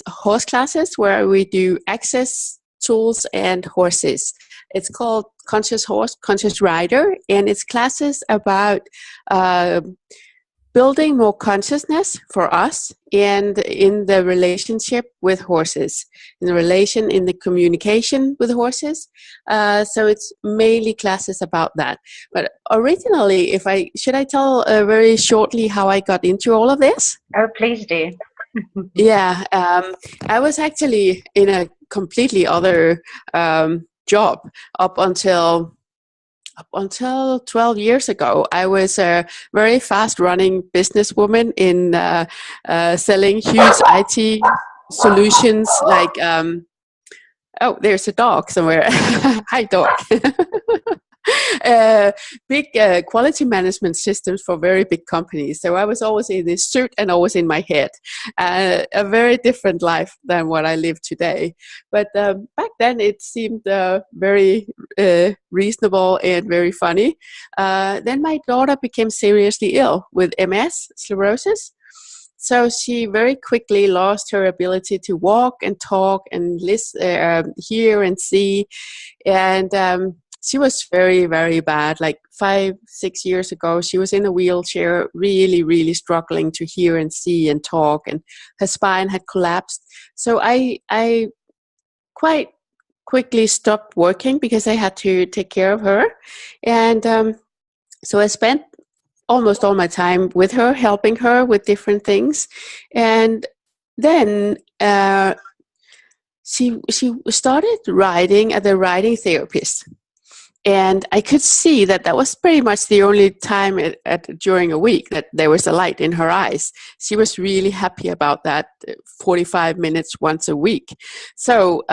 horse classes where we do access, tools, and horses. It's called Conscious Horse, Conscious Rider, and it's classes about building more consciousness for us and in the relationship with horses, in the communication with horses. So it's mainly classes about that. But originally, should I tell very shortly how I got into all of this? Oh, please do. Yeah, I was actually in a completely other job up until 12 years ago. I was a very fast running businesswoman in selling huge IT solutions like, oh, there's a dog somewhere. Hi, dog. Big quality management systems for very big companies. So I was always in this suit and always in my head. A very different life than what I live today. But back then it seemed very reasonable and very funny. Then my daughter became seriously ill with MS, sclerosis. So she very quickly lost her ability to walk and talk and listen, hear and see. And she was very, very bad. Like 5-6 years ago, she was in a wheelchair, really, really struggling to hear and see and talk, and her spine had collapsed. So I quite quickly stopped working because I had to take care of her. And so I spent almost all my time with her, helping her with different things. And then she started riding at the riding therapist. And I could see that was pretty much the only time during a week that there was a light in her eyes. She was really happy about that 45 minutes once a week. So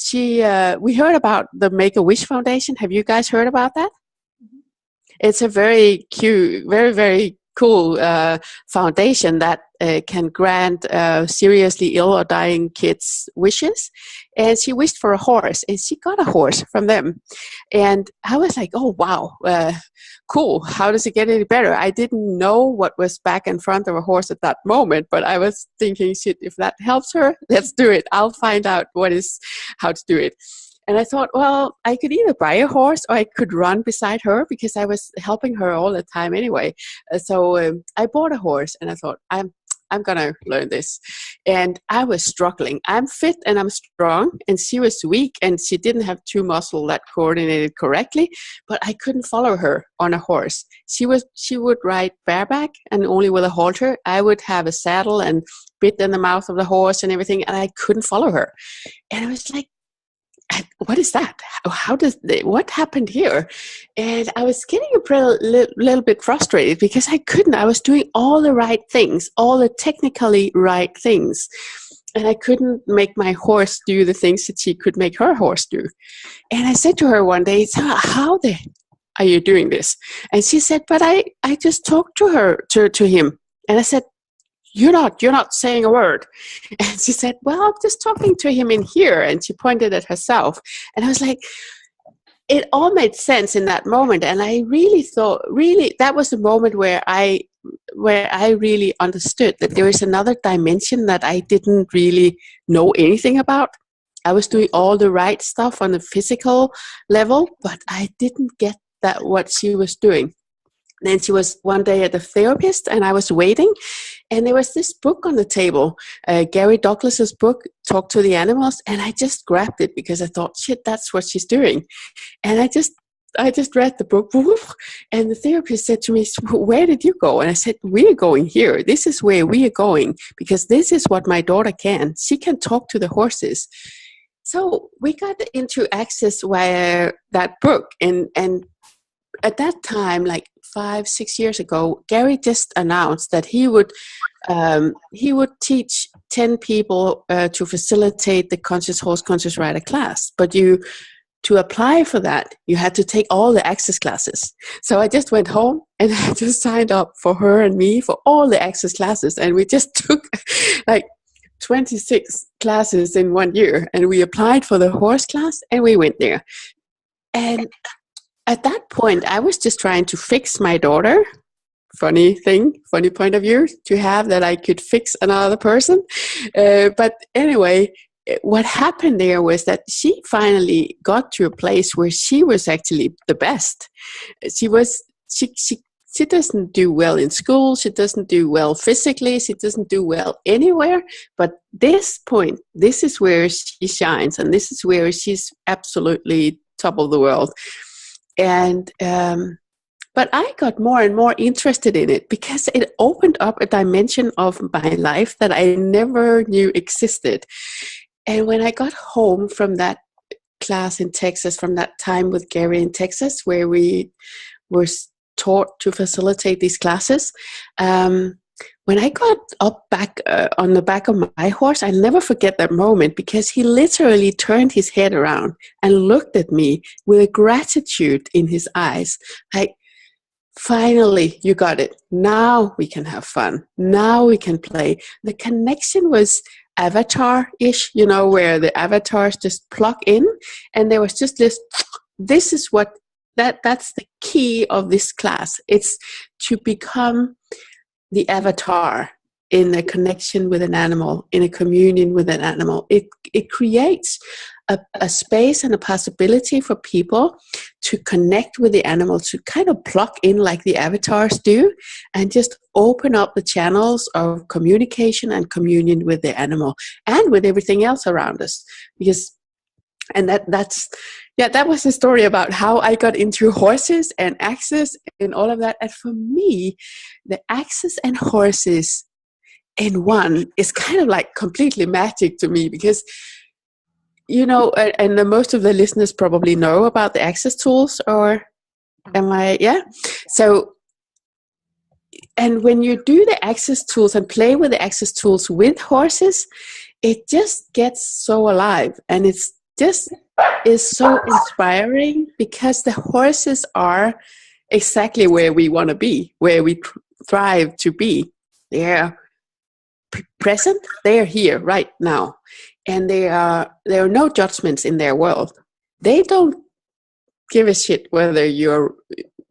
we heard about the Make-A-Wish Foundation. Have you guys heard about that? Mm-hmm. It's a very cute, very, very cool foundation that can grant seriously ill or dying kids wishes. And she wished for a horse, and she got a horse from them. And I was like, oh, wow, cool. How does it get any better? I didn't know what was back and front of a horse at that moment, but I was thinking, shit, if that helps her, let's do it. I'll find out how to do it. And I thought, well, I could either buy a horse or I could run beside her because I was helping her all the time anyway. So I bought a horse, and I thought, I'm going to learn this. And I was struggling. I'm fit and I'm strong, and she was weak and she didn't have two muscles that coordinated correctly, but I couldn't follow her on a horse. She would ride bareback and only with a halter. I would have a saddle and bit in the mouth of the horse and everything, and I couldn't follow her. And I was like, what is that? What happened here? And I was getting a little bit frustrated because I was doing all the right things, all the technically right things. And I couldn't make my horse do the things that she could make her horse do. And I said to her one day, so how are you doing this? And she said, but I just talked to him. And I said, you're not saying a word. And she said, well, I'm just talking to him in here. And she pointed at herself. And I was like, it all made sense in that moment. And I really thought, that was the moment where I really understood that there is another dimension that I didn't really know anything about. I was doing all the right stuff on the physical level, but I didn't get that what she was doing. Then she was one day at the therapist, and I was waiting, and there was this book on the table, Gary Douglas's book, Talk to the Animals, and I just grabbed it because I thought, shit, that's what she's doing. And I just read the book, and the therapist said to me, where did you go? And I said, we're going here. This is where we are going, because this is what my daughter can. She can talk to the horses. So we got into access via that book, and at that time, like 5-6 years ago, Gary just announced that he would teach 10 people to facilitate the Conscious Horse, Conscious Rider class. But to apply for that, you had to take all the access classes. So I just went home and I just signed up for her and me for all the access classes, and we just took like 26 classes in 1 year, and we applied for the horse class and we went there. And at that point, I was just trying to fix my daughter funny point of view to have, that I could fix another person. But anyway, what happened there was that she finally got to a place where she was actually the best. She doesn't do well in school, she doesn't do well physically, she doesn't do well anywhere, but this is where she shines, and this is where she's absolutely top of the world. And but I got more and more interested in it because it opened up a dimension of my life that I never knew existed. And when I got home from that class in Texas, from that time with Gary in Texas, where we were taught to facilitate these classes, when I got up back on the back of my horse, I'll never forget that moment, because he literally turned his head around and looked at me with a gratitude in his eyes. Like, finally, you got it. Now we can have fun. Now we can play. The connection was avatar-ish, where the avatars just plug in, and there was just this is what, that's the key of this class. It's to become the avatar in a connection with an animal, in a communion with an animal. It creates a space and a possibility for people to connect with the animal, to kind of plug in like the avatars do, and just open up the channels of communication and communion with the animal and with everything else around us. That was the story about how I got into horses and axes and all of that. And for me, the axes and horses in one is kind of like completely magic to me, because and most of the listeners probably know about the access tools, or am I? Yeah. So, and when you do the access tools and play with the access tools with horses, it just gets so alive, and it's just is so inspiring, because the horses are exactly where we want to be, where we thrive to be. They're present, they're here right now. And there are no judgments in their world. They don't give a shit whether you're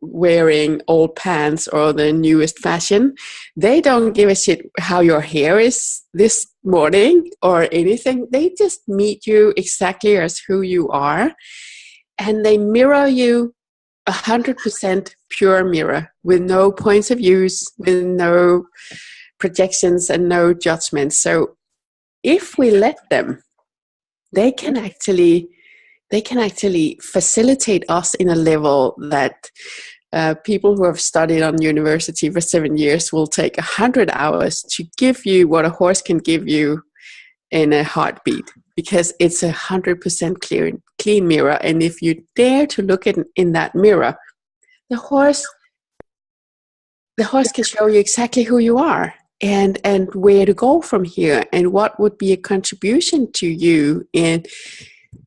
wearing old pants or the newest fashion. They don't give a shit how your hair is this morning or anything. They just meet you exactly as who you are. And they mirror you 100% pure mirror, with no points of views, with no projections and no judgments. So if we let them, they can actually facilitate us in a level that people who have studied on university for 7 years will take 100 hours to give you what a horse can give you in a heartbeat, because it's 100% clean mirror. And if you dare to look in that mirror, the horse can show you exactly who you are, and where to go from here, and what would be a contribution to you. And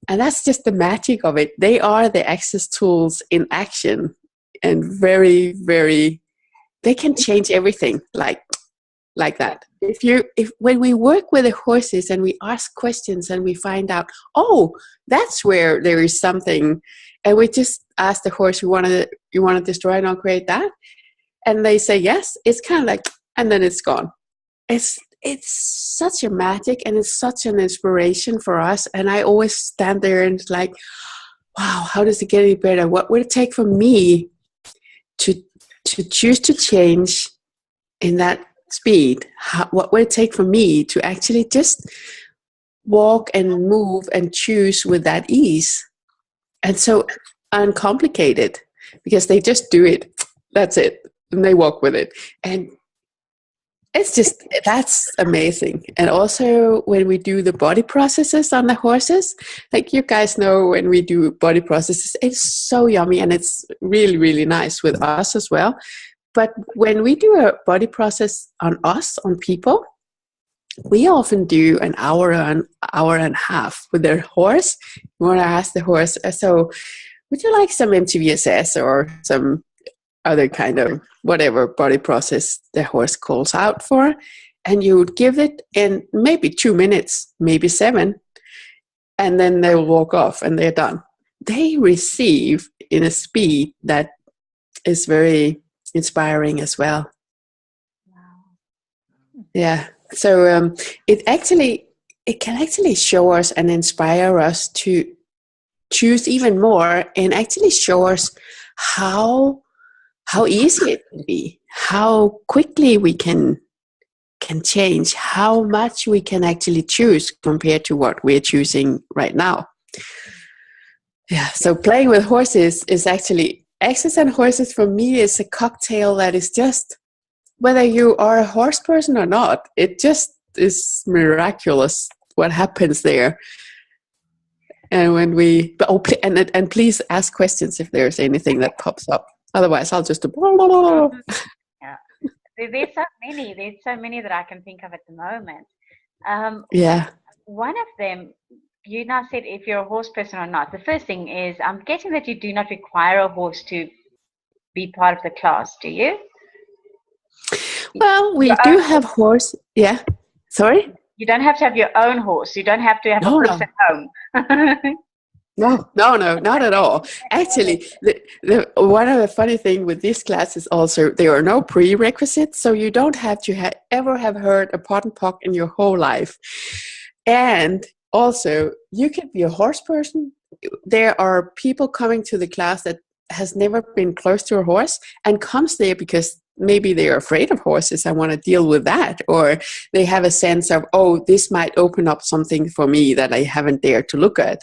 that's just the magic of it. They are the access tools in action, and very, very, they can change everything like that. If when we work with the horses and we ask questions and we find out, oh, that's where there is something, and we just ask the horse, you want to destroy and create that? And they say yes, it's kind of like, and then it's gone. It's such a magic, and it's such an inspiration for us. And I always stand there and it's like, wow, how does it get any better? What would it take for me to choose to change in that speed? What would it take for me to actually just walk and move and choose with that ease? And so uncomplicated, because they just do it. That's it. And they walk with it. And it's just, that's amazing. And also when we do the body processes on the horses, like you guys know, when we do body processes, it's so yummy, and it's really, really nice with us as well. But when we do a body process on us, on people, we often do an hour and a half with their horse. We want to ask the horse, so would you like some MTVSS or some other kind of whatever body process the horse calls out for? And you would give it in maybe 2 minutes, maybe 7, and then they will walk off and they're done. They receive in a speed that is very inspiring as well. Wow. Yeah. So it can actually show us and inspire us to choose even more, and actually show us how easy it can be, how quickly we can change, how much we can actually choose compared to what we're choosing right now. Yeah, so playing with horses is actually, exercise and horses for me is a cocktail that is just, whether you are a horse person or not, it just is miraculous what happens there. And when we, and please ask questions if there's anything that pops up. Otherwise, I'll just Yeah. There's so many that I can think of at the moment. Yeah. One of them, you now said if you're a horse person or not. The first thing is, I'm getting that you do not require a horse to be part of the class, do you? Well, we do have horse. Yeah. Sorry? You don't have to have your own horse. You don't have to have a horse at home. No, not at all. Actually, the one of the funny thing with this class is also there are no prerequisites, so you don't have to ever have heard a pot and pock in your whole life. And also, you can be a horse person. There are people coming to the class that has never been close to a horse and comes there because maybe they're afraid of horses. I want to deal with that. Or they have a sense of, oh, this might open up something for me that I haven't dared to look at.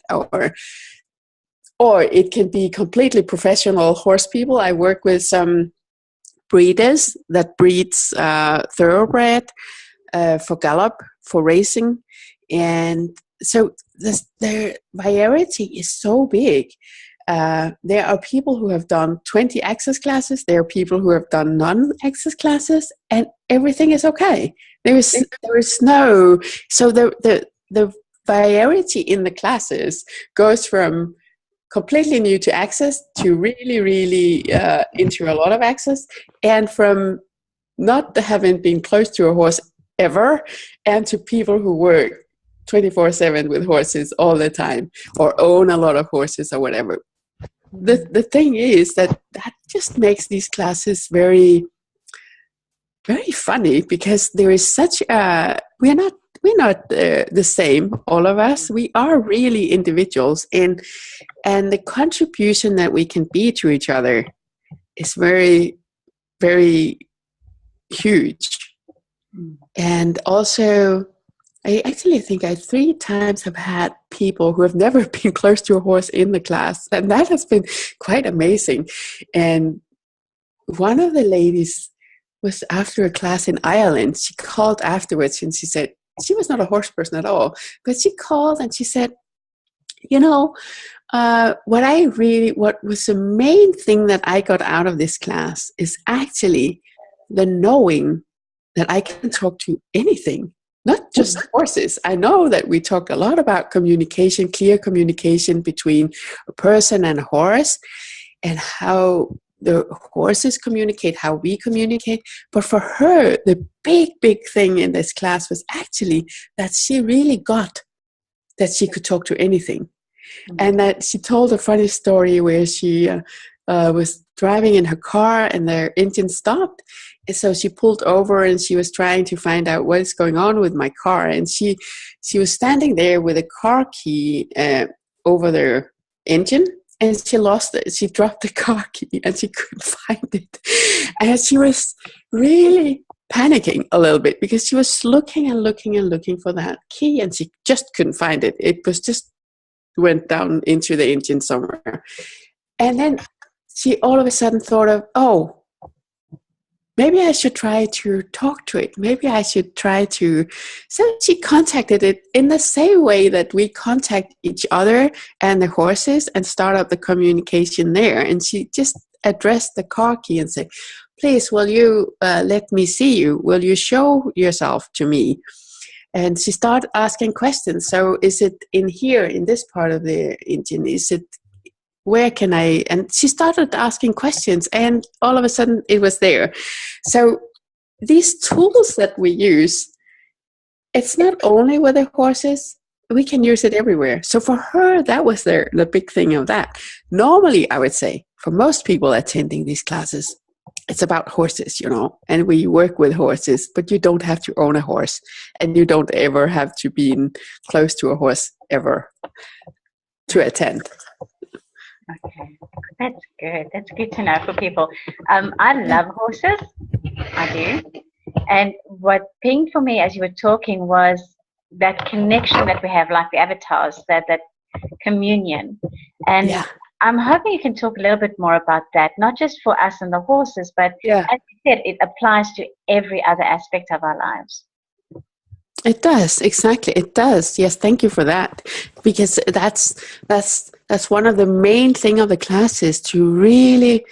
Or it can be completely professional horse people. I work with some breeders that breeds thoroughbred for gallop, for racing. And so their variety is so big. There are people who have done 20 access classes. There are people who have done non-access classes, and everything is okay. There is no, so the variety in the classes goes from completely new to access to really, really into a lot of access, and from not having been close to a horse ever, and to people who work 24/7 with horses all the time, or own a lot of horses or whatever. The thing is that just makes these classes very, very funny, because there is such a, we're not the same, all of us. We are really individuals, and the contribution that we can be to each other is very, very huge. And also, I actually think I 3 times have had people who have never been close to a horse in the class, and that has been quite amazing. And one of the ladies was after a class in Ireland. She called afterwards and she said, she was not a horse person at all, but she called and she said, what was the main thing that I got out of this class is actually the knowing that I can talk to anything. Not just horses. I know that we talked a lot about communication, clear communication between a person and a horse, and how the horses communicate, how we communicate. But for her, the big thing in this class was actually that she really got that she could talk to anything. Mm-hmm. And that she told a funny story where she was driving in her car and their engine stopped. So she pulled over and she was trying to find out what is going on with my car. And she was standing there with a car key over their engine, and she lost it. She dropped the car key and she couldn't find it. And she was really panicking a little bit, because she was looking and looking and looking for that key, and she just couldn't find it. It was just went down into the engine somewhere. And then she all of a sudden thought of, oh, maybe I should try to talk to it. Maybe I should try to. So she contacted it in the same way that we contact each other and the horses and start up the communication there. And she just addressed the car key and said, please, will you let me see you? Will you show yourself to me? And she started asking questions. So is it in here, in this part of the engine? Is it, where can I? And she started asking questions, and all of a sudden it was there. So these tools that we use, it's not only with the horses, we can use it everywhere. So for her, that was the big thing of that. Normally, I would say, for most people attending these classes, it's about horses, and we work with horses, but you don't have to own a horse, and you don't ever have to be close to a horse ever to attend. Okay, that's good. That's good to know for people. I love horses. I do. And what pinged for me as you were talking was that connection that we have, like the avatars, that communion. And I'm hoping you can talk a little bit more about that, not just for us and the horses, but as you said, it applies to every other aspect of our lives. It does, exactly. It does. Yes, thank you for that. Because that's one of the main thing of the classes, to really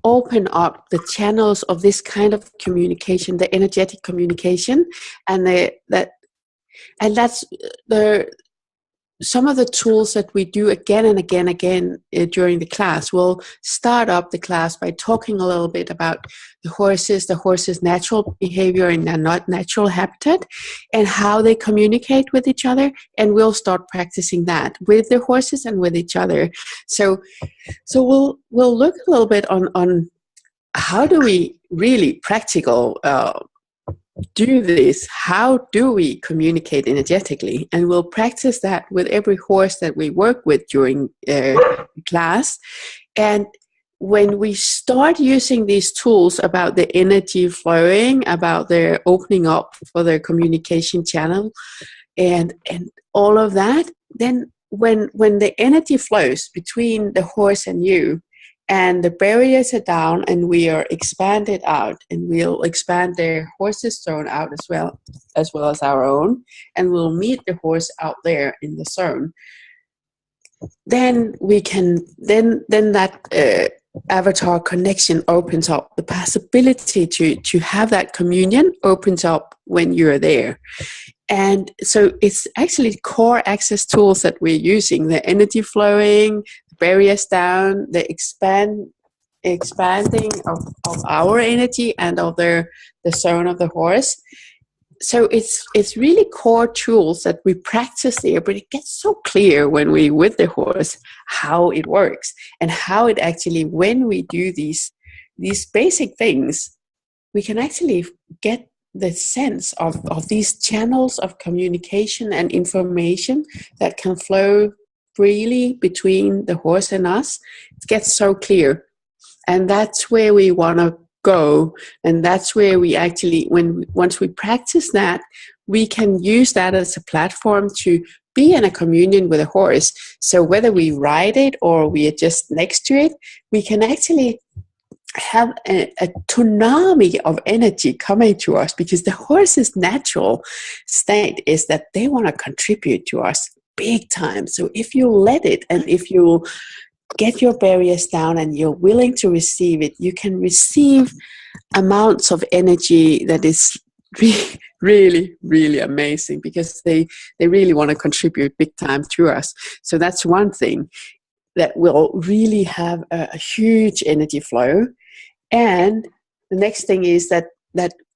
open up the channels of this kind of communication, the energetic communication, and that's some of the tools that we do again and again during the class. We'll start up the class by talking a little bit about the horses' natural behavior and their not natural habitat, and how they communicate with each other. And we'll start practicing that with the horses and with each other. So we'll look a little bit on how do we really practical do this. How do we communicate energetically? And we'll practice that with every horse that we work with during class. And when we start using these tools about the energy flowing, about their opening up for their communication channel, and all of that, then when the energy flows between the horse and you, and the barriers are down, and we are expanded out, and we'll expand their horse's zone out as well as our own, and we'll meet the horse out there in the zone. Then we can then that avatar connection opens up. The possibility to have that communion opens up when you're there. And so it's actually core access tools that we're using: the energy flowing, barriers down, the expanding of our energy and of the zone of the horse. So it's really core tools that we practice there, but it gets so clear when we with the horse how it works, and how it actually, when we do these basic things, we can actually get the sense of these channels of communication and information that can flow freely between the horse and us. It gets so clear, and that's where we want to go. And that's where we actually, once we practice that, we can use that as a platform to be in a communion with a horse. So whether we ride it or we are just next to it, we can actually have a tsunami of energy coming to us, because the horse's natural state is that they want to contribute to us big time. So if you let it, and if you get your barriers down and you're willing to receive it, you can receive amounts of energy that is really, really amazing, because they really want to contribute big time to us. So that's one thing that will really have a huge energy flow. And the next thing is that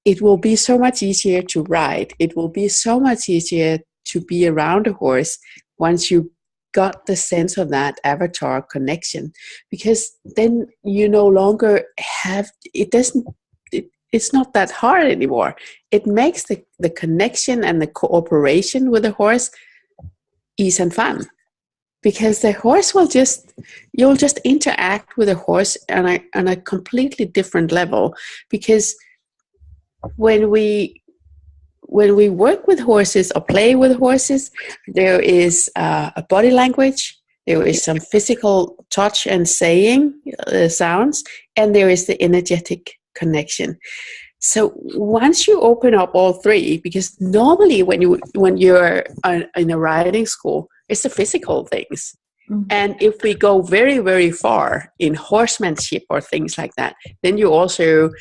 it will be so much easier to ride. It will be so much easier to be around a horse once you got the sense of that avatar connection, because then you no longer have, it's not that hard anymore. It makes the connection and the cooperation with the horse ease and fun, because the horse will you'll just interact with the horse on a completely different level. Because when we work with horses or play with horses, there is a body language, there is some physical touch and saying sounds, and there is the energetic connection. So once you open up all three, because normally when you're in a riding school, it's the physical things. Mm-hmm. And if we go very, very far in horsemanship or things like that, then you also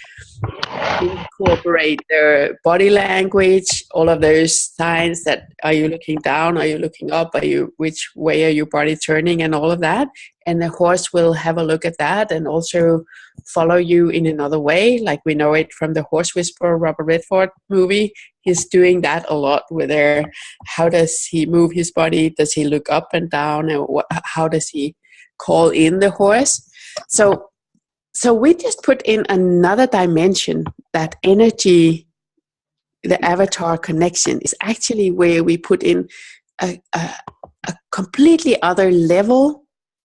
incorporate their body language, all of those signs that, are you looking down, are you looking up, which way are your body turning, and all of that. And the horse will have a look at that and also follow you in another way, like we know it from the Horse Whisperer Robert Redford movie. He's doing that a lot with how does he move his body? Does he look up and down? And how does he call in the horse? So So we just put in another dimension, that energy, the avatar connection is actually where we put in a completely other level,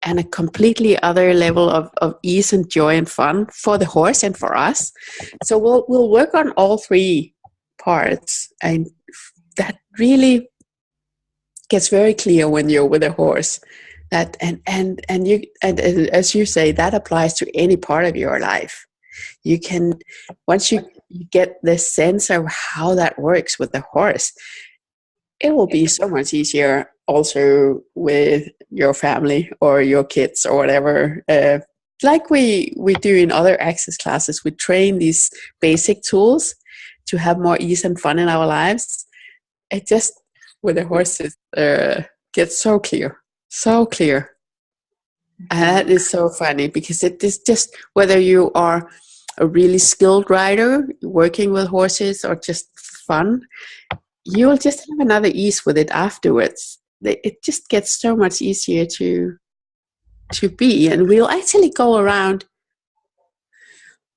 and a completely other level of ease and joy and fun for the horse and for us. So we'll work on all three parts, and that really gets very clear when you're with a horse. That and you and as you say, that applies to any part of your life. You can, once you get the sense of how that works with the horse, it will be so much easier also with your family or your kids or whatever. Like we do in other access classes, we train these basic tools to have more ease and fun in our lives. It just, with the horses, gets so clear, so clear. And that is so funny, because it is just, whether you are a really skilled rider working with horses or just fun, you'll just have another ease with it afterwards. It just gets so much easier to be. And we'll actually go around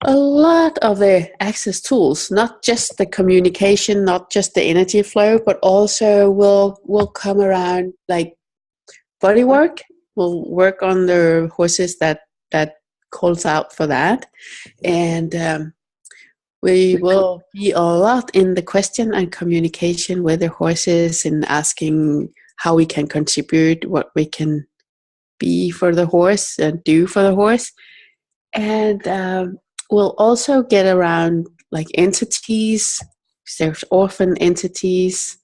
a lot of the access tools, not just the communication, not just the energy flow, but also we'll come around like body work. We'll work on the horses that calls out for that. And we will be a lot in the question and communication with the horses, and asking how we can contribute, what we can be for the horse and do for the horse. And we'll also get around like entities. There's often entities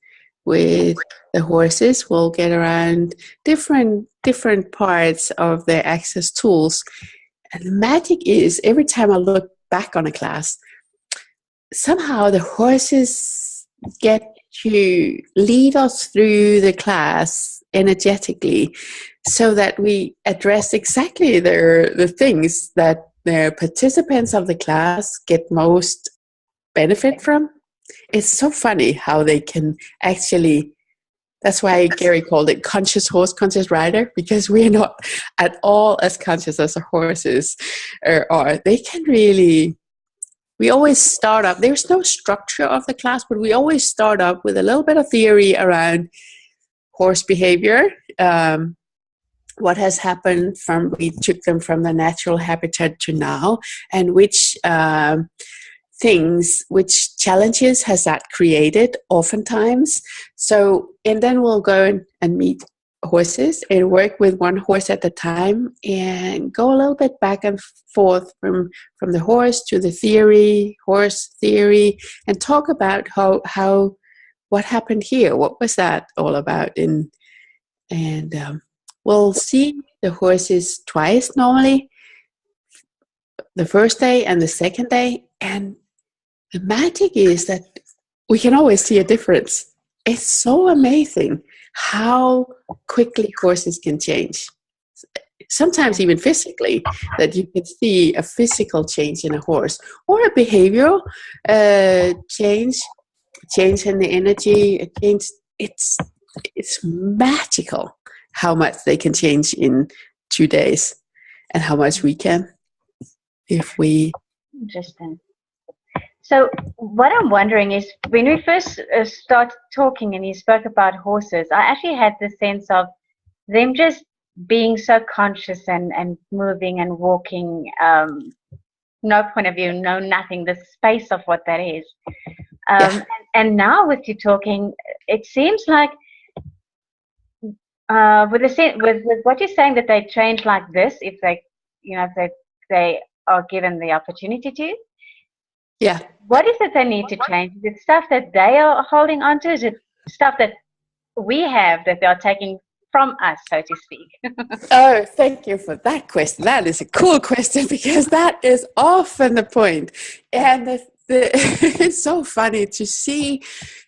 with the horses. We'll get around different parts of the access tools. And the magic is, every time I look back on a class, somehow the horses get to lead us through the class energetically, so that we address exactly the things that the participants of the class get most benefit from. It's so funny how they can actually, that's why Gary called it conscious horse, conscious rider, because we're not at all as conscious as the horses are. They can really, we always start up, there's no structure of the class, but we always start up with a little bit of theory around horse behavior. What has happened from, we took them from the natural habitat to now, and which things, which challenges has that created oftentimes. So, and then we'll go and meet horses and work with one horse at a time, and go a little bit back and forth from the horse to the theory, horse theory, and talk about how what happened here, what was that all about. And we'll see the horses twice normally, the first day and the second day. And the magic is that we can always see a difference. It's so amazing how quickly horses can change. Sometimes even physically, that you can see a physical change in a horse, or a behavioral change in the energy, a change. It's magical how much they can change in 2 days, and how much we can if we. Interesting. So what I'm wondering is, when we first started talking and you spoke about horses, I actually had the sense of them just being so conscious and moving and walking, no point of view, no nothing, the space of what that is. And now with you talking, it seems like with what you're saying, that they change like this if they, if they are given the opportunity to. Yeah. What is it they need to change? Is it stuff that they are holding on to? Is it stuff that we have that they are taking from us, so to speak? Oh, thank you for that question. That is a cool question, because that is often the point. And it's so funny to see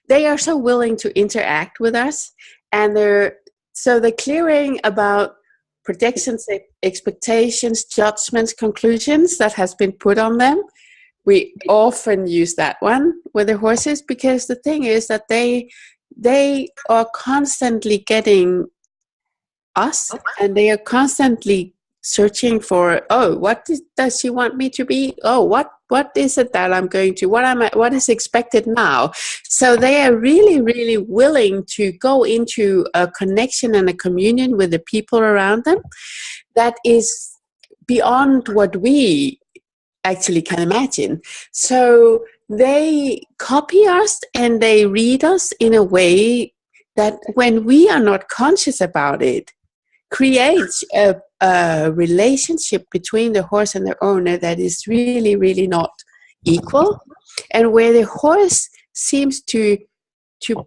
they are so willing to interact with us, and the clearing about projections, expectations, judgments, conclusions that has been put on them. We often use that one with the horses, because the thing is that they are constantly getting us, and they are constantly searching for, oh, does she want me to be? Oh, what is it that I'm going to, what is expected now? So they are really, really willing to go into a connection and a communion with the people around them that is beyond what we actually can imagine. So they copy us and they read us in a way that, when we are not conscious about it, creates a relationship between the horse and the owner that is really, really not equal, and where the horse seems to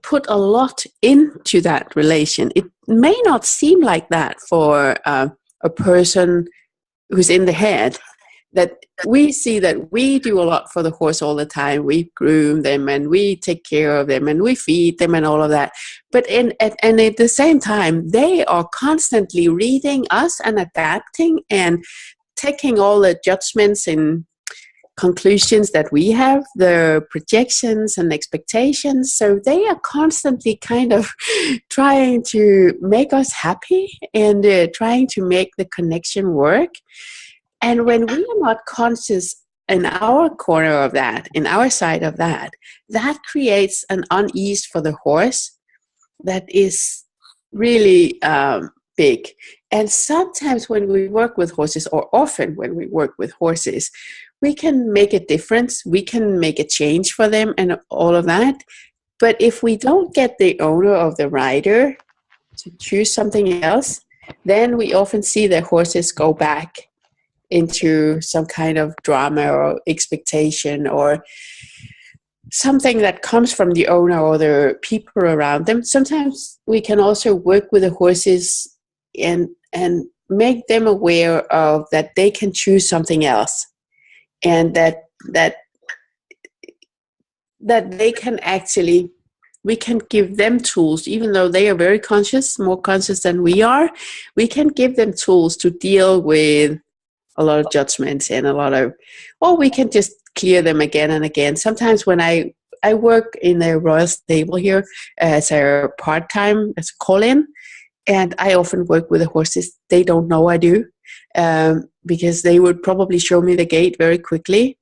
put a lot into that relation. It may not seem like that for a person who's in the head, that we see that we do a lot for the horse all the time. We groom them and we take care of them and we feed them and all of that. But at the same time, they are constantly reading us and adapting and taking all the judgments and conclusions that we have, the projections and expectations. So they are constantly kind of trying to make us happy and trying to make the connection work. And when we are not conscious in our corner of that, in our side of that, that creates an unease for the horse that is really big. And sometimes when we work with horses, or often when we work with horses, we can make a difference. We can make a change for them and all of that. But if we don't get the owner of the rider to choose something else, then we often see the horses go back into some kind of drama or expectation or something that comes from the owner or the people around them. Sometimes we can also work with the horses and make them aware of that they can choose something else, and that they can actually, we can give them tools, even though they are very conscious, more conscious than we are. We can give them tools to deal with a lot of judgments and a lot of, or we can just clear them again and again. Sometimes when I work in the Royal Stable here as a part-time, as a call-in, and I often work with the horses. They don't know I do, because they would probably show me the gate very quickly.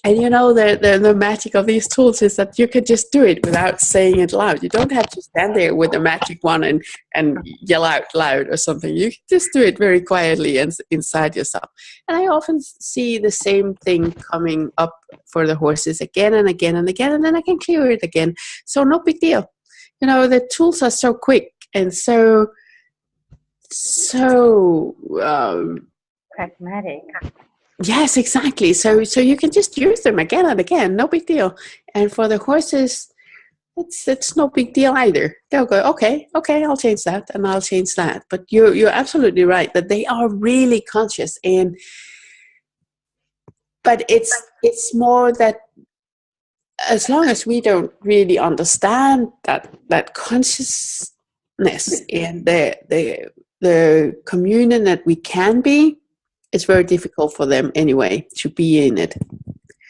And you know, the magic of these tools is that you can just do it without saying it loud. You don't have to stand there with a magic wand and yell out loud or something. You can just do it very quietly and inside yourself. And I often see the same thing coming up for the horses again and again and again, and then I can clear it again. So no big deal. You know, the tools are so quick and so pragmatic. Yes, exactly. So you can just use them again and again, no big deal. And for the horses, it's no big deal either. They'll go, okay, I'll change that and I'll change that. But you're absolutely right that they are really conscious, but it's more that as long as we don't really understand that consciousness and the communion that we can be, it's very difficult for them anyway to be in it.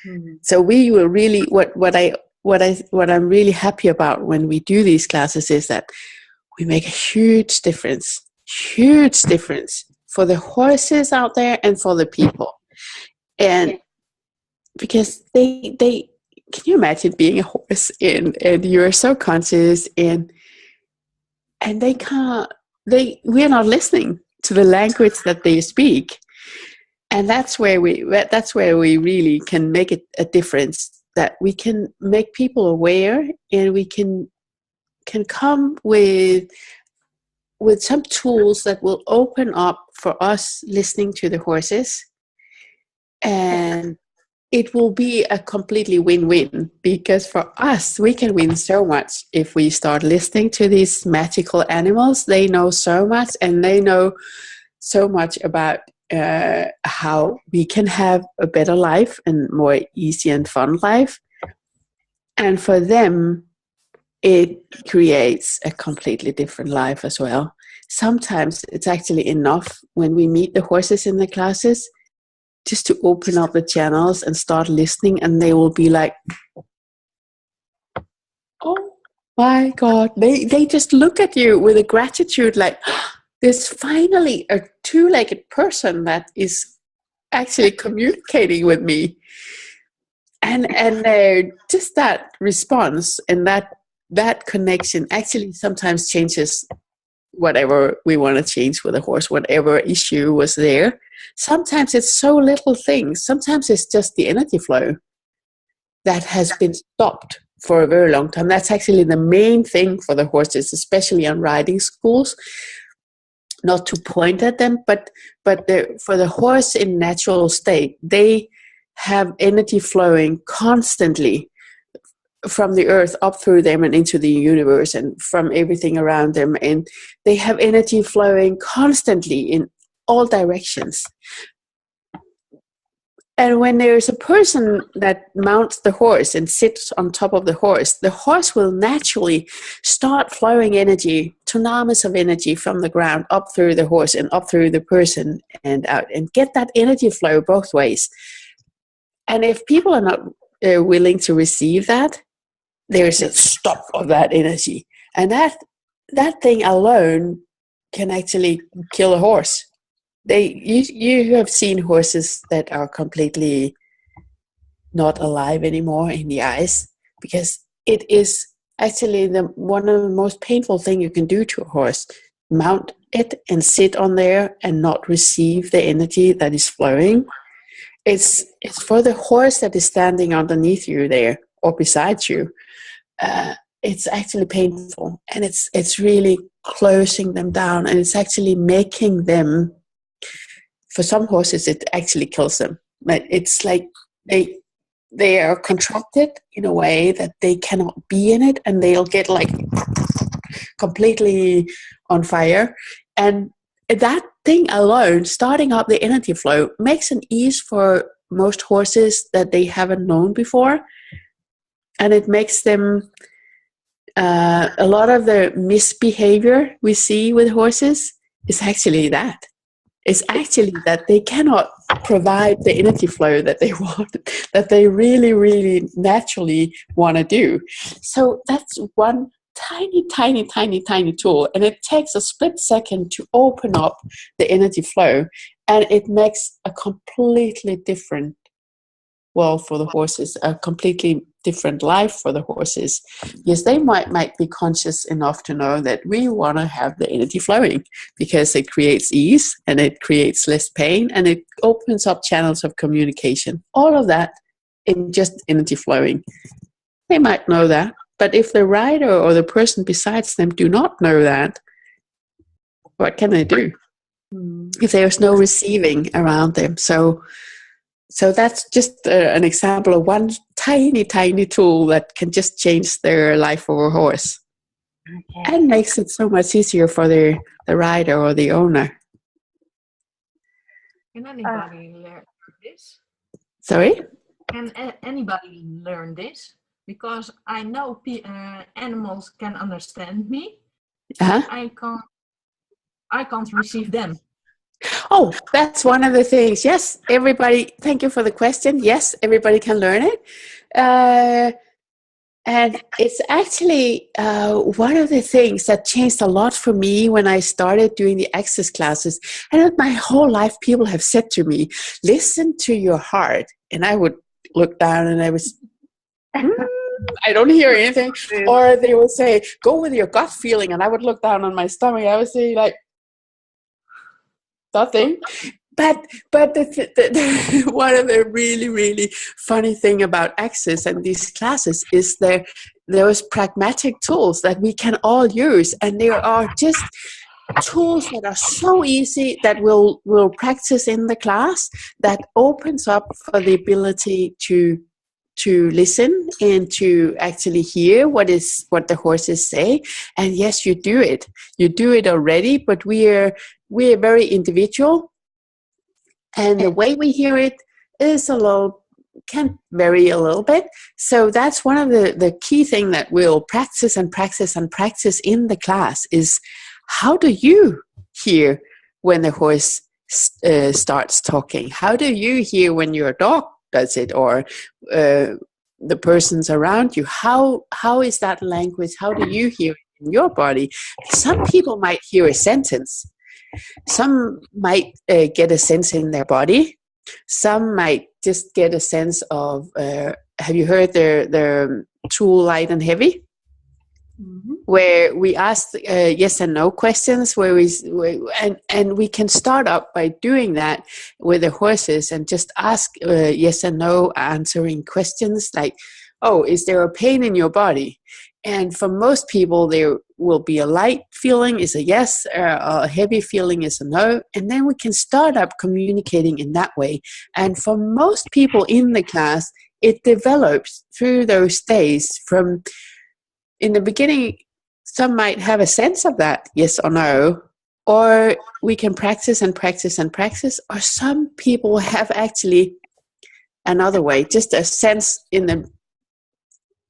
Mm-hmm. So we will really, what I'm really happy about when we do these classes is that we make a huge difference for the horses out there and for the people. And because they can you imagine being a horse and you're so conscious and we're not listening to the language that they speak. And that's where we really can make it a difference, that we can make people aware and we can come with some tools that will open up for us listening to the horses. And it will be a completely win-win, because for us, we can win so much if we start listening to these magical animals. They know so much, and they know so much about how we can have a better life and more easy and fun life. And for them, it creates a completely different life as well. Sometimes it's actually enough when we meet the horses in the classes just to open up the channels and start listening, and they will be like, oh my God. They just look at you with a gratitude, like, there's finally a two-legged person that is actually communicating with me. And just that response and that connection actually sometimes changes whatever we want to change with a horse, whatever issue was there. Sometimes it's so little things. Sometimes it's just the energy flow that has been stopped for a very long time. That's actually the main thing for the horses, especially on riding schools. Not to point at them, but for the horse in natural state, they have energy flowing constantly from the earth up through them and into the universe and from everything around them. And they have energy flowing constantly in all directions. And when there's a person that mounts the horse and sits on top of the horse will naturally start flowing energy, tsunamis of energy from the ground up through the horse and up through the person and out, and get that energy flow both ways. And if people are not willing to receive that, there's a stop of that energy. And that thing alone can actually kill a horse. You have seen horses that are completely not alive anymore in the eyes, because it is actually one of the most painful thing you can do to a horse. Mount it and sit on there and not receive the energy that is flowing. It's for the horse that is standing underneath you there or beside you. It's actually painful, and it's really closing them down, and it's actually making them. For some horses, it actually kills them. But it's like they are contracted in a way that they cannot be in it, and they'll get like completely on fire. And that thing alone, starting up the energy flow, makes an ease for most horses that they haven't known before. And it makes them, a lot of the misbehavior we see with horses is actually that. It's actually that they cannot provide the energy flow that they want, that they really, really naturally want to do. So that's one tiny, tiny, tiny, tiny tool. And it takes a split second to open up the energy flow. And it makes a completely different world for the horses, a completely different life for the horses. Yes, they might be conscious enough to know that we want to have the energy flowing because it creates ease and it creates less pain and it opens up channels of communication. All of that in just energy flowing. They might know that, but if the rider or the person besides them do not know that, what can they do if there's no receiving around them? So that's just an example of one tiny, tiny tool that can just change their life of a horse. Okay. And makes it so much easier for the rider or the owner. Can anybody learn this? Sorry? Can anybody learn this? Because I know animals can understand me. Uh-huh. I can't receive them. Oh, that's one of the things. Yes, everybody, thank you for the question. Yes, everybody can learn it. And it's actually one of the things that changed a lot for me when I started doing the access classes. And my whole life, people have said to me, listen to your heart. And I would look down and I was, I don't hear anything. Or they would say, go with your gut feeling. And I would look down on my stomach. I would say like, nothing. But one of the really, really funny thing about Access and these classes is those pragmatic tools that we can all use. And there are just tools that are so easy that we'll practice in the class that opens up for the ability to listen and to actually hear what the horses say. And yes, you do it already, but we're very individual, and the way we hear it can vary a little bit. So that's one of the key thing that we'll practice and practice and practice in the class is, how do you hear when the horse starts talking? How do you hear when your dog does it, or the persons around you? How is that language? How do you hear it in your body? Some people might hear a sentence Some might get a sense in their body. Some might just get a sense of, have you heard their tool light and heavy? Mm-hmm. Where we ask yes and no questions, and we can start up by doing that with the horses and just ask yes and no answering questions like, oh, is there a pain in your body? And for most people, there will be a light feeling is a yes, a heavy feeling is a no, and then we can start up communicating in that way. And for most people in the class, it develops through those days. From in the beginning, some might have a sense of that, yes or no, or we can practice and practice and practice, or some people have actually another way, just a sense in them,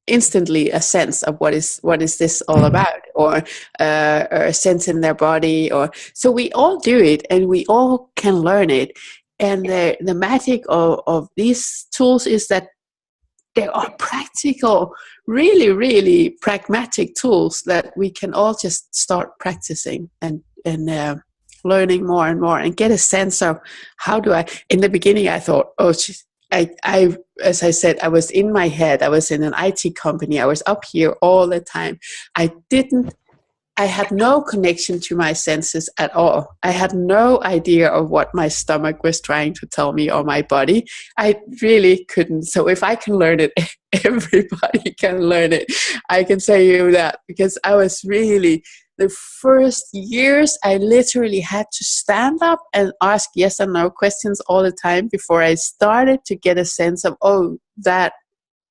instantly a sense of what is this all about, or a sense in their body, or so we all do it and we all can learn it. And the magic of these tools is that they are practical, really, really pragmatic tools that we can all just start practicing and learning more and more, and get a sense of how do I. In the beginning, I thought, oh, I as I said, I was in my head. I was in an IT company. I was up here all the time. I had no connection to my senses at all. I had no idea of what my stomach was trying to tell me, or my body. I really couldn't. So if I can learn it, everybody can learn it. I can say you that, because I was really, the first years, I literally had to stand up and ask yes and no questions all the time before I started to get a sense of, oh, that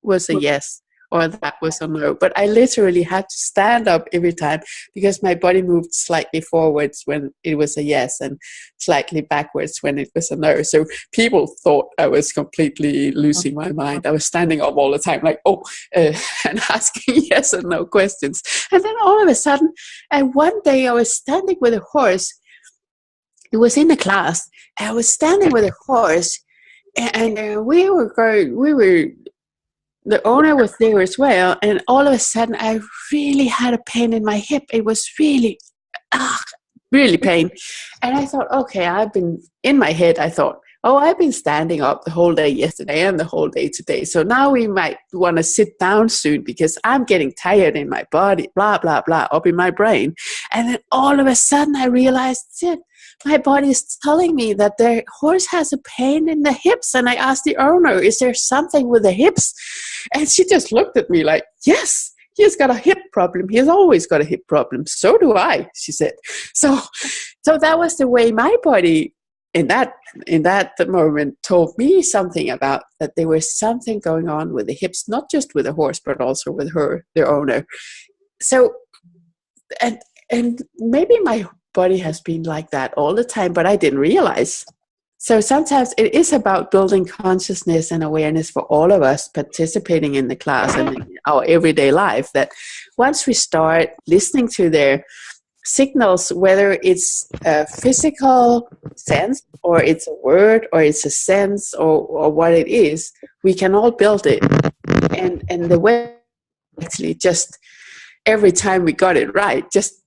was a yes, or that was a no. But I literally had to stand up every time, because my body moved slightly forwards when it was a yes and slightly backwards when it was a no. So people thought I was completely losing my mind. I was standing up all the time like, and asking yes and no questions. And then all of a sudden, and one day I was standing with a horse. It was in the class. I was standing with a horse, and the owner was there as well, and all of a sudden I really had a pain in my hip. It was really pain. And I thought, okay, in my head, I thought, oh, I've been standing up the whole day yesterday and the whole day today. So now we might want to sit down soon, because I'm getting tired in my body, blah, blah, blah, up in my brain. And then all of a sudden I realized, my body is telling me that the horse has a pain in the hips. And I asked the owner, is there something with the hips? And she just looked at me like, yes, he's got a hip problem. He's always got a hip problem. So do I, she said. So that was the way my body in that moment told me something about that there was something going on with the hips, not just with the horse, but also with their owner. So, and maybe my body has been like that all the time, but I didn't realize. So sometimes it is about building consciousness and awareness for all of us participating in the class and in our everyday life, that once we start listening to their signals, whether it's a physical sense, or it's a word, or it's a sense, or what it is, we can all build it. And the way, actually, just every time we got it right, just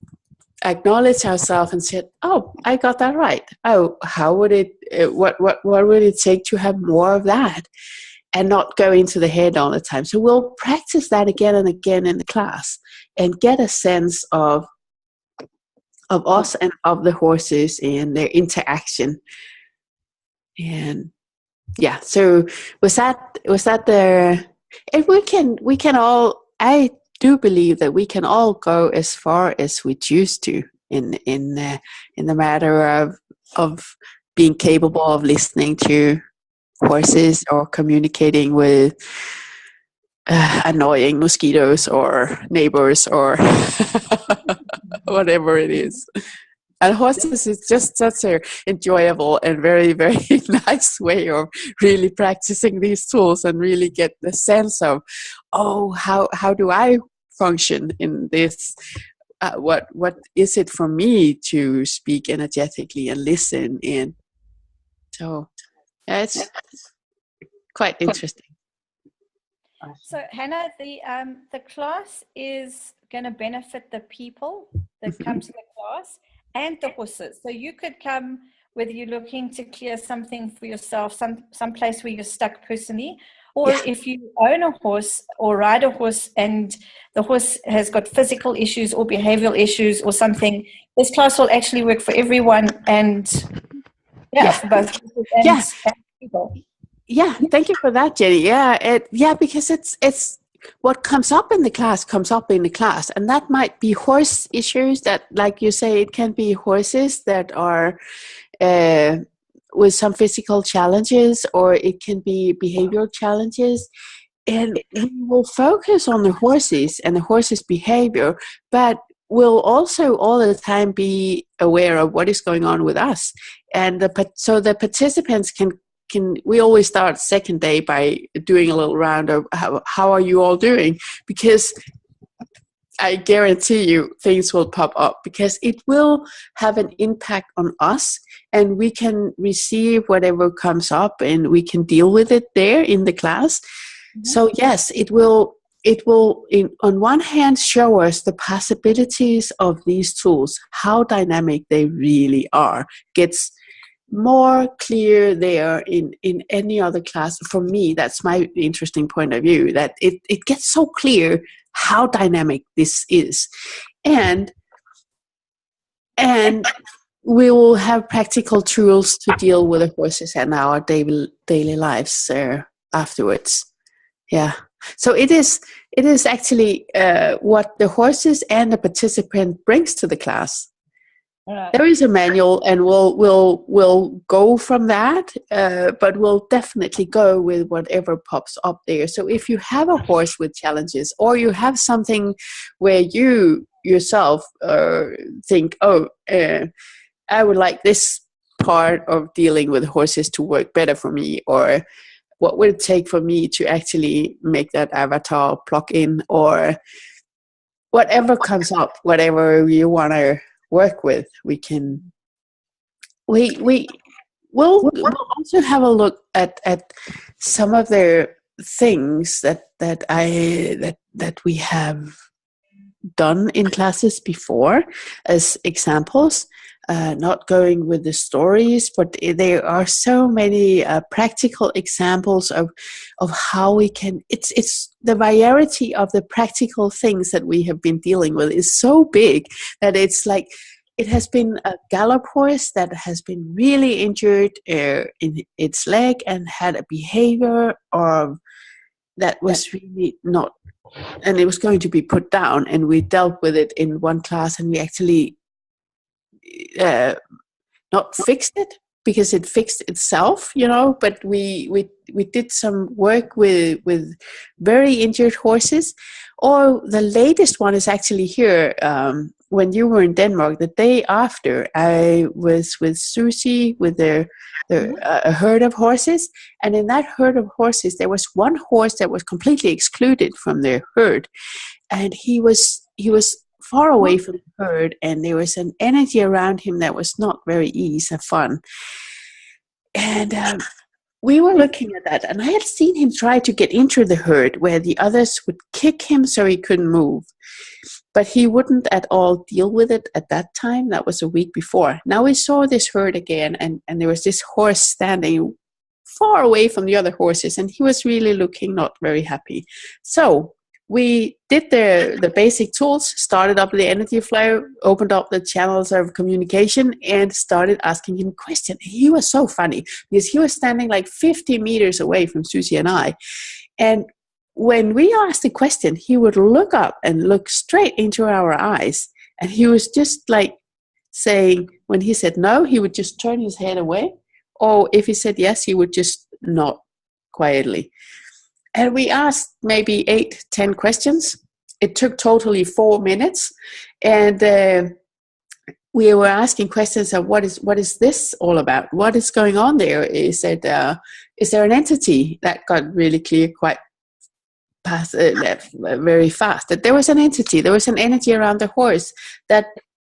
acknowledge ourselves and said, oh, I got that right. Oh, how would it, what would it take to have more of that? And not go into the head all the time. So we'll practice that again and again in the class, and get a sense of us and of the horses and their interaction. And yeah, so was that the, and we can all, I do believe that we can all go as far as we choose to in the matter of being capable of listening to horses, or communicating with annoying mosquitoes or neighbors, or whatever it is. And horses is just such an enjoyable and very, very nice way of really practicing these tools, and really get the sense of, oh, how do I function in this? What is it for me to speak energetically and listen in? So yeah, it's quite interesting. So Hanne, the class is going to benefit the people that come to the class, and the horses. So you could come, whether you're looking to clear something for yourself, some place where you're stuck personally, or if you own a horse or ride a horse and the horse has got physical issues or behavioral issues or something, this class will actually work for everyone and for both horses and people. Yeah, thank you for that, Jenny. Yeah, because it's what comes up in the class, and that might be horse issues that, like you say, it can be horses that are with some physical challenges, or it can be behavioral challenges. And we will focus on the horses and the horses' behavior, but we'll also all the time be aware of what is going on with us. And so the participants can we always start second day by doing a little round of how are you all doing? Because I guarantee you things will pop up, because it will have an impact on us, and we can receive whatever comes up and we can deal with it there in the class. Mm-hmm. So yes, it will on one hand show us the possibilities of these tools, how dynamic they really are. Gets more clear there in any other class. For me, that's my interesting point of view, that it gets so clear how dynamic this is. And we will have practical tools to deal with the horses and our daily lives afterwards. Yeah. So it is actually what the horses and the participant brings to the class. There is a manual, and we'll go from that, but we'll definitely go with whatever pops up there. So if you have a horse with challenges, or you have something where you yourself think, I would like this part of dealing with horses to work better for me, or what would it take for me to actually make that avatar plug in, or whatever comes up, whatever you want to work with, we'll also have a look at some of the things that we have done in classes before as examples, not going with the stories, but there are so many practical examples of how we can, it's the variety of the practical things that we have been dealing with is so big that it's like, it has been a gallop horse that has been really injured in its leg and had a behavior that was really not, and it was going to be put down, and we dealt with it in one class, and we actually not fixed it because it fixed itself, but we did some work with very injured horses. Or the latest one is actually here. When you were in Denmark, the day after, I was with Susie with a herd of horses, and in that herd of horses there was one horse that was completely excluded from the herd, and he was far away from the herd, and there was an energy around him that was not very easy and fun. And we were looking at that, and I had seen him try to get into the herd where the others would kick him so he couldn't move. But he wouldn't at all deal with it at that time. That was a week before. Now we saw this herd again, and there was this horse standing far away from the other horses, and he was really looking not very happy. So we did the basic tools, started up the energy flow, opened up the channels of communication, and started asking him questions. He was so funny because he was standing like 50 meters away from Susie and I. And when we asked a question, he would look up and look straight into our eyes. And he was just like saying, when he said no, he would just turn his head away. Or if he said yes, he would just nod quietly. And we asked maybe 8-10 questions. It took totally 4 minutes. And we were asking questions of what is this all about? What is going on there? Is there an entity? That got really clear quite very fast. That there was an entity. There was an energy around the horse that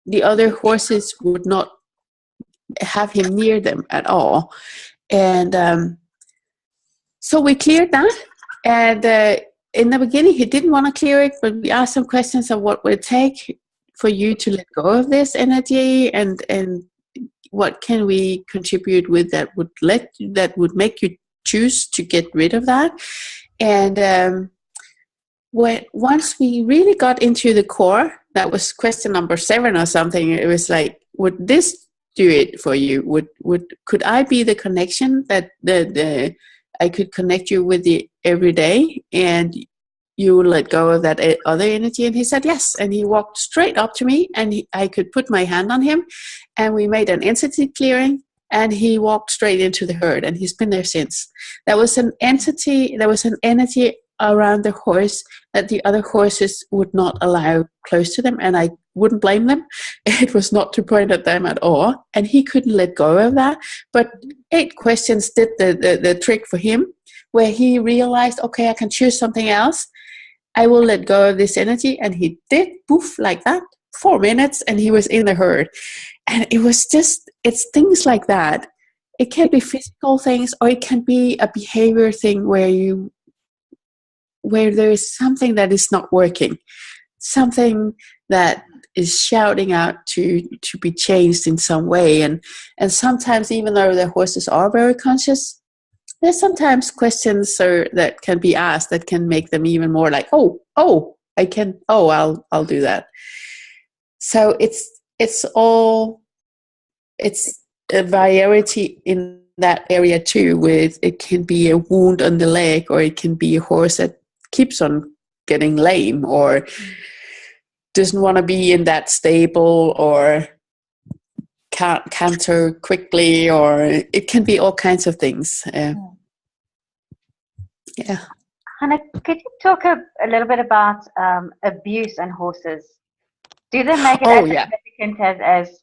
the other horses would not have him near them at all. And so we cleared that. And in the beginning, he didn't want to clear it, but we asked some questions of what would it take for you to let go of this energy, and what can we contribute with that would make you choose to get rid of that? And once we really got into the core, that was question number 7 or something. It was like, would this do it for you? Could I be the connection that I could connect you with the every day, and you would let go of that other energy? And he said yes, and he walked straight up to me, and I could put my hand on him, and we made an entity clearing, and he walked straight into the herd, and he's been there since. There was an energy around the horse that the other horses would not allow close to them, and I wouldn't blame them. It was not to point at them at all, and he couldn't let go of that. But 8 questions did the trick for him, where he realized, okay, I can choose something else. I will let go of this energy, and he did, poof, like that, 4 minutes, and he was in the herd. And it was just, it's things like that. It can be physical things, or it can be a behavior thing where there is something that is not working, something that is shouting out to be changed in some way. And sometimes, even though the horses are very conscious, there's sometimes questions that can be asked that can make them even more like, I'll do that. So it's a variety in that area too, with it can be a wound on the leg, or it can be a horse that keeps on getting lame, or doesn't want to be in that stable, or can't canter quickly, or it can be all kinds of things. Yeah. Hanne, could you talk a little bit about abuse and horses? Do they make it as significant as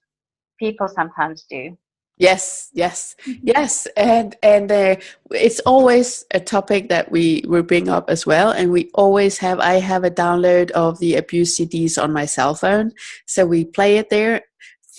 people sometimes do? Yes, and it's always a topic that we bring up as well, and I have a download of the abuse CDs on my cell phone, so we play it there.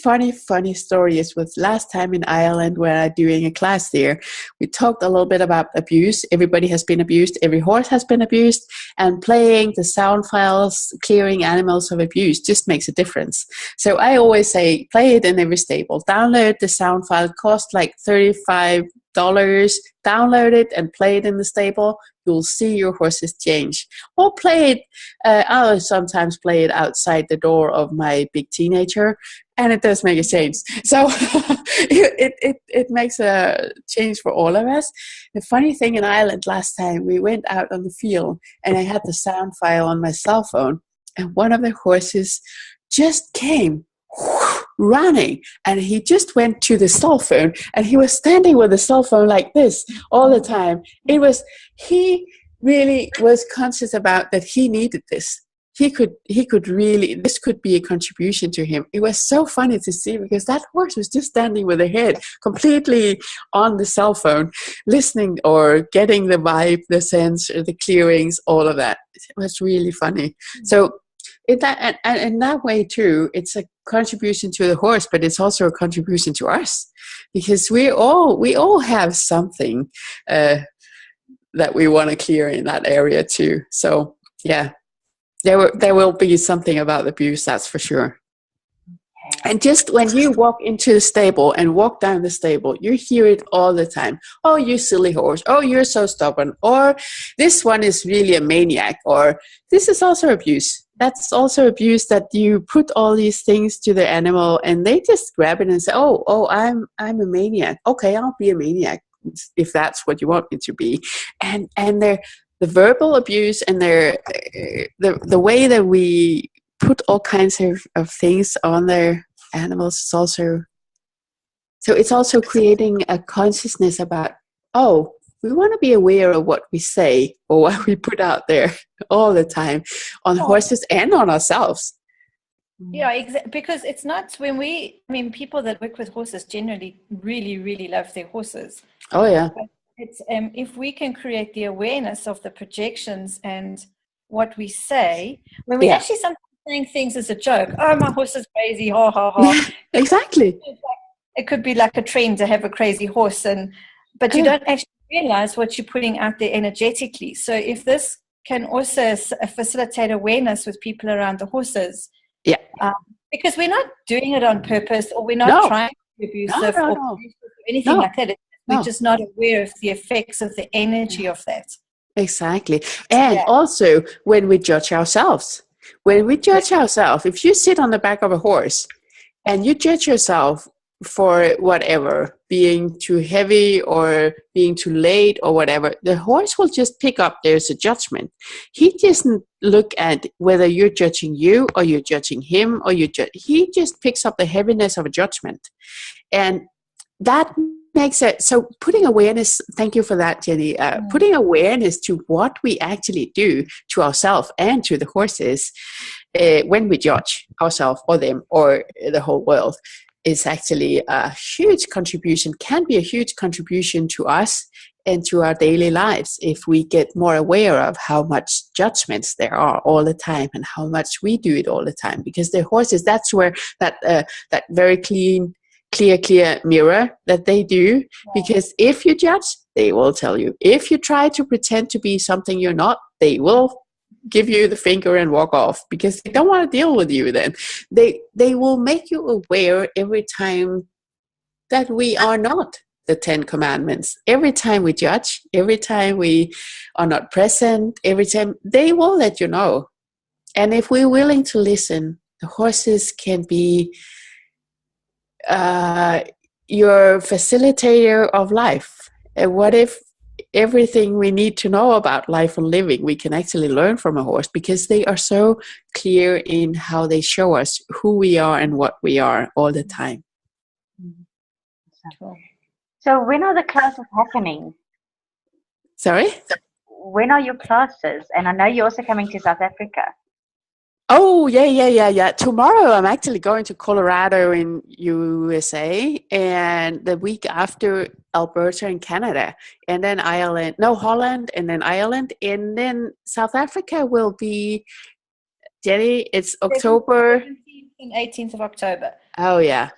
Funny story is with last time in Ireland where I'm doing a class there, we talked a little bit about abuse. Everybody has been abused, every horse has been abused, and playing the sound files, clearing animals of abuse just makes a difference. So I always say, play it in every stable. Download the sound file, cost like $35. Download it and play it in the stable. You'll see your horses change. Or play it, I'll sometimes play it outside the door of my big teenager, and it does make a change. So it makes a change for all of us. The funny thing in Ireland last time, we went out on the field, and I had the sound file on my cell phone, and one of the horses just came running, and he just went to the cell phone, and he was standing with the cell phone like this all the time. He really was conscious about that he needed this. He could really, this could be a contribution to him. It was so funny to see, because that horse was just standing with a head completely on the cell phone, listening or getting the vibe, the sense, the clearings, all of that. It was really funny. So in that way too, it's a contribution to the horse, but it's also a contribution to us, because we all have something that we want to clear in that area too. So yeah, there will be something about abuse, that's for sure. And just when you walk into the stable and walk down the stable, you hear it all the time. Oh, you silly horse. Oh, you're so stubborn. Or this one is really a maniac. Or this is also abuse. That's also abuse, that you put all these things to the animal and they just grab it and say, oh, I'm a maniac. Okay, I'll be a maniac if that's what you want me to be. And the verbal abuse and the way that we put all kinds of things on their animals is also, so it's also creating a consciousness about, oh, we want to be aware of what we say or what we put out there all the time on horses and on ourselves. Yeah, because it's not people that work with horses generally really, really love their horses. Oh, yeah. But it's if we can create the awareness of the projections and what we say, when we actually sometimes saying things as a joke, oh, my horse is crazy, ha, ha, ha. Exactly. It could be like a trend to have a crazy horse, but you don't actually realize what you're putting out there energetically. So if this can also facilitate awareness with people around the horses, Yeah. Because we're not doing it on purpose, or we're not No. trying to be abusive No. or anything like that. We're No. just not aware of the effects of the energy of that. Exactly. And also when we judge ourselves. If you sit on the back of a horse and you judge yourself for whatever, being too heavy or being too late or whatever, the horse will just pick up, there's a judgment. He doesn't look at whether you're judging you or you're judging him or he just picks up the heaviness of a judgment. And that makes it, so putting awareness, thank you for that, Jenny, putting awareness to what we actually do to ourselves and to the horses when we judge ourselves or them or the whole world is actually a huge contribution, can be a huge contribution to us and to our daily lives if we get more aware of how much judgments there are all the time and how much we do it all the time. Because the horses, that's where that very clear mirror that they do. Because if you judge, they will tell you. If you try to pretend to be something you're not, they will give you the finger and walk off, because they don't want to deal with you. Then they will make you aware every time that we are not the 10 commandments. Every time we judge, every time we are not present, every time, they will let you know. And if we're willing to listen, the horses can be your facilitator of life. And what if everything we need to know about life and living we can actually learn from a horse, because they are so clear in how they show us who we are and what we are all the time. So when are the classes happening? Sorry? When are your classes? And I know you're also coming to South Africa. Oh, yeah. Tomorrow I'm actually going to Colorado in USA, and the week after Alberta in Canada, and then Holland, and then Ireland, and then South Africa will be, Jenny, it's October 17th and 18th of October. Oh, yeah.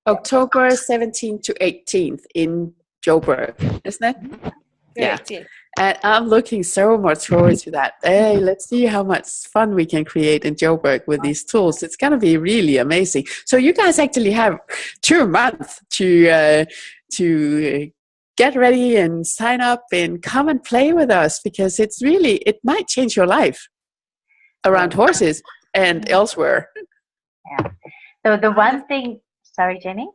October 17th to 18th in Joburg, isn't it? Correct, Yeah. And I'm looking so much forward to that. Hey, let's see how much fun we can create in Joburg with these tools. It's going to be really amazing. So you guys actually have 2 months to get ready and sign up and come and play with us, because it might change your life around horses and elsewhere. Yeah. So the one thing, sorry, Jenny?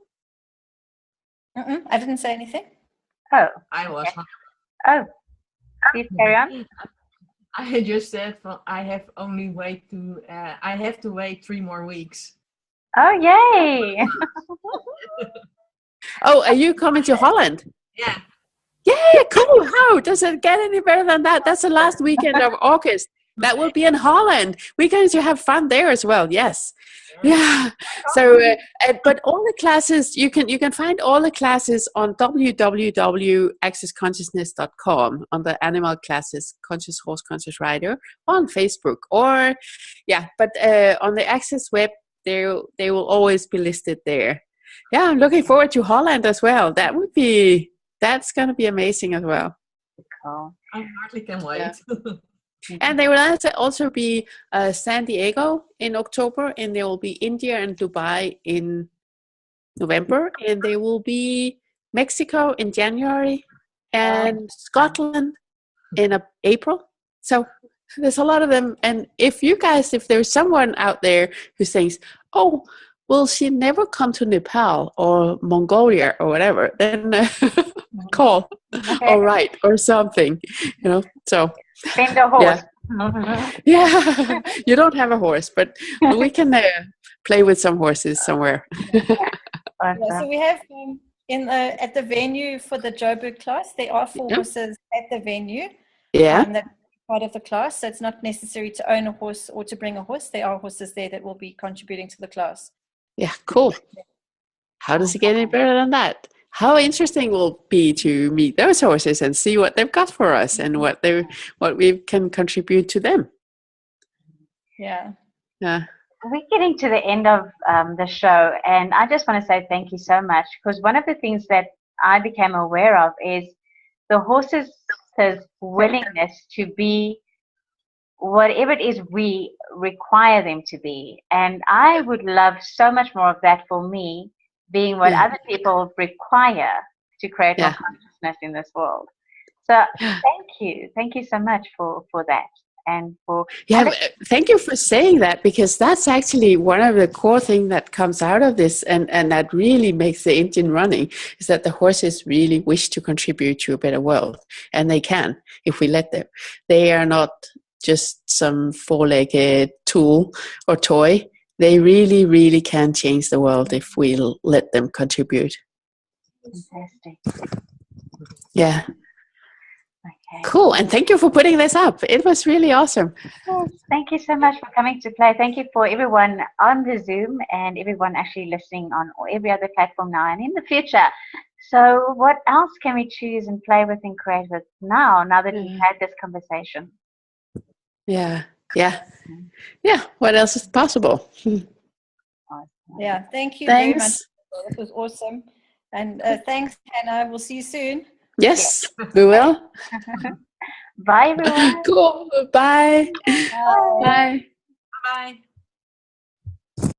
I didn't say anything. Oh. I was. Oh. Please carry on. I just said I have to wait 3 more weeks. Oh, yay! Oh, are you coming to Holland? Yeah. Yeah, cool. How does it get any better than that? That's the last weekend of August. That will be in Holland. We're going to have fun there as well. Yes. Yeah. So, but all the classes, you can find all the classes on www.accessconsciousness.com on the animal classes, Conscious Horse, Conscious Rider, on Facebook, or but on the Access web, they will always be listed there. Yeah, I'm looking forward to Holland as well. That's going to be amazing as well. Cool. I hardly can wait. Yeah. And they will also be San Diego in October, and there will be India and Dubai in November, and there will be Mexico in January, and Scotland in April. So there's a lot of them. And if there's someone out there who thinks, oh, will she never come to Nepal or Mongolia or whatever, then call or write or something, so. Send a horse. Yeah. You don't have a horse, but we can play with some horses somewhere. So we have at the venue for the Joburg class, there are 4 horses at the venue. Yeah. That's part of the class. So it's not necessary to own a horse or to bring a horse. There are horses there that will be contributing to the class. Yeah, cool. How does it get any better than that? How interesting will it be to meet those horses and see what they've got for us and what we can contribute to them. Yeah. We're getting to the end of the show, and I just want to say thank you so much, because one of the things that I became aware of is the horses' willingness to be whatever it is we require them to be. And I would love so much more of that for me, being what other people require to create more consciousness in this world. So thank you so much for that. And for thank you for saying that, because that's actually one of the core things that comes out of this, and that really makes the engine running, is that the horses really wish to contribute to a better world, and they can if we let them. They are not just some four-legged tool or toy. They really, really can change the world if we let them contribute. Fantastic. Yeah. Okay. Cool, and thank you for putting this up. It was really awesome. Yes, thank you so much for coming to play. Thank you for everyone on the Zoom and everyone actually listening on every other platform now and in the future. So what else can we choose and play with and create with now that we've had this conversation? Yeah. What else is possible? Yeah, thank you Thanks. very much. This was awesome. And thanks, Hannah. We'll see you soon. Yes, we will. Bye, everyone. Cool. Bye. Bye. Bye. Bye.